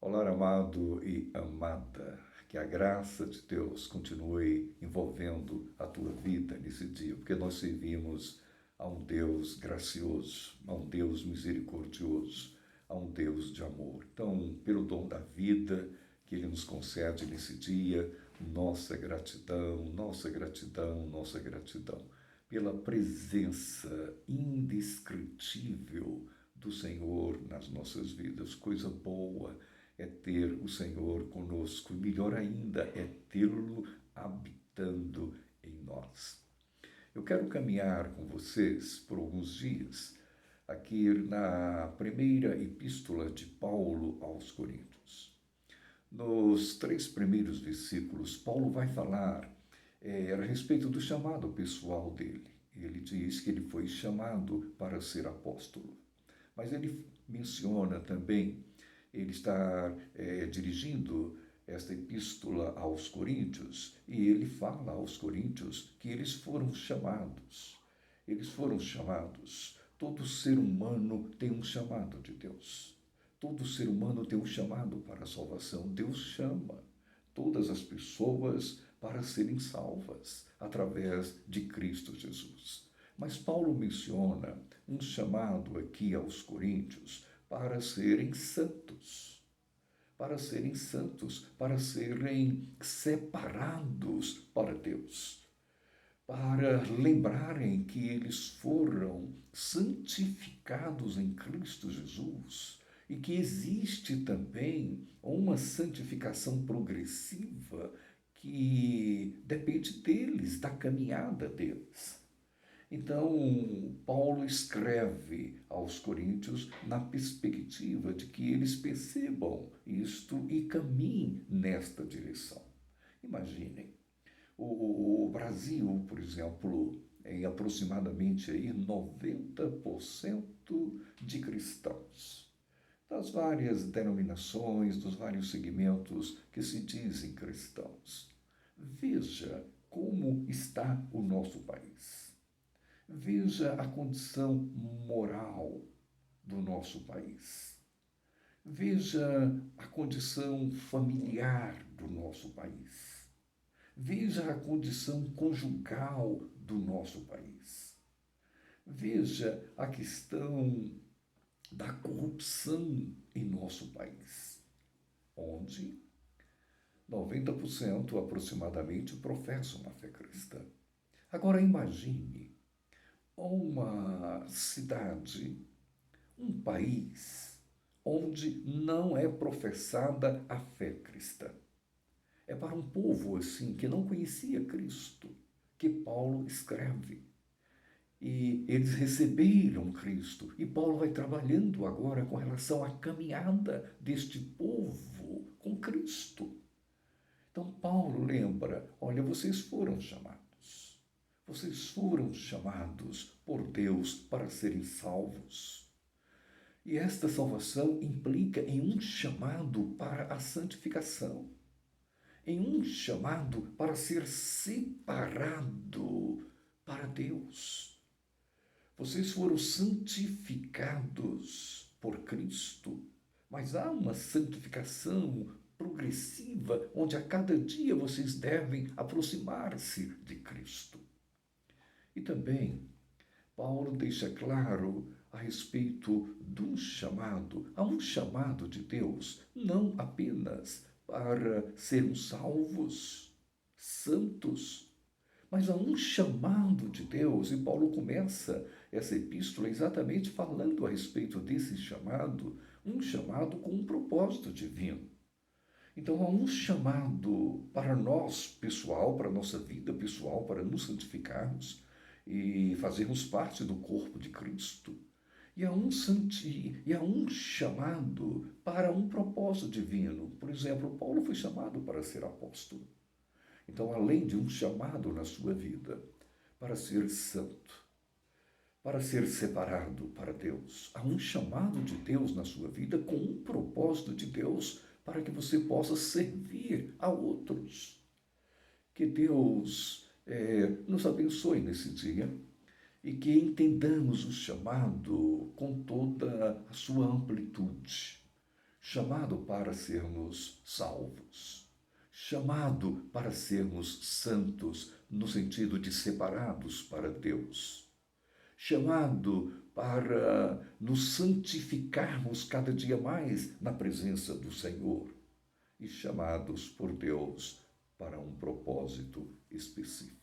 Olá, amado e amada, que a graça de Deus continue envolvendo a tua vida nesse dia, porque nós servimos a um Deus gracioso, a um Deus misericordioso, a um Deus de amor. Então, pelo dom da vida que Ele nos concede nesse dia, nossa gratidão, nossa gratidão, nossa gratidão, pela presença indescritível do Senhor nas nossas vidas, coisa boa é ter o Senhor conosco, e melhor ainda é tê-lo habitando em nós. Eu quero caminhar com vocês por alguns dias aqui na primeira epístola de Paulo aos Coríntios. Nos 3 primeiros versículos, Paulo vai falar a respeito do chamado pessoal dele. Ele diz que ele foi chamado para ser apóstolo. Mas ele menciona também, ele está dirigindo esta epístola aos Coríntios, e ele fala aos Coríntios que eles foram chamados. Eles foram chamados. Todo ser humano tem um chamado de Deus. Todo ser humano tem um chamado para a salvação. Deus chama todas as pessoas para serem salvas através de Cristo Jesus. Mas Paulo menciona um chamado aqui aos coríntios para serem santos, para serem santos, para serem separados para Deus, para lembrarem que eles foram santificados em Cristo Jesus e que existe também uma santificação progressiva que depende deles, da caminhada deles. Então, Paulo escreve aos coríntios na perspectiva de que eles percebam isto e caminhem nesta direção. Imaginem, o Brasil, por exemplo, em aproximadamente aí 90% de cristãos, das várias denominações, dos vários segmentos que se dizem cristãos. Veja como está o nosso país. Veja a condição moral do nosso país. Veja a condição familiar do nosso país. Veja a condição conjugal do nosso país. Veja a questão da corrupção em nosso país, onde 90% aproximadamente professam a fé cristã. Agora imagine uma cidade, um país, onde não é professada a fé cristã. É para um povo assim que não conhecia Cristo que Paulo escreve. E eles receberam Cristo. E Paulo vai trabalhando agora com relação à caminhada deste povo com Cristo. Então Paulo lembra, olha, vocês foram chamados. Vocês foram chamados por Deus para serem salvos. E esta salvação implica em um chamado para a santificação, em um chamado para ser separado para Deus. Vocês foram santificados por Cristo, mas há uma santificação progressiva, onde a cada dia vocês devem aproximar-se de Cristo. E também, Paulo deixa claro a respeito de um chamado, há um chamado de Deus, não apenas para sermos salvos, santos, mas há um chamado de Deus, e Paulo começa essa epístola exatamente falando a respeito desse chamado, um chamado com um propósito divino. Então há um chamado para nós, pessoal, para a nossa vida pessoal, para nos santificarmos e fazermos parte do corpo de Cristo. E há um chamado para um propósito divino. Por exemplo, Paulo foi chamado para ser apóstolo. Então, além de um chamado na sua vida para ser santo, para ser separado para Deus, há um chamado de Deus na sua vida com um propósito de Deus para que você possa servir a outros. Que Deus nos abençoe nesse dia e que entendamos o chamado com toda a sua amplitude, chamado para sermos salvos, chamado para sermos santos, no sentido de separados para Deus, chamado para nos santificarmos cada dia mais na presença do Senhor e chamados por Deus para um propósito específico.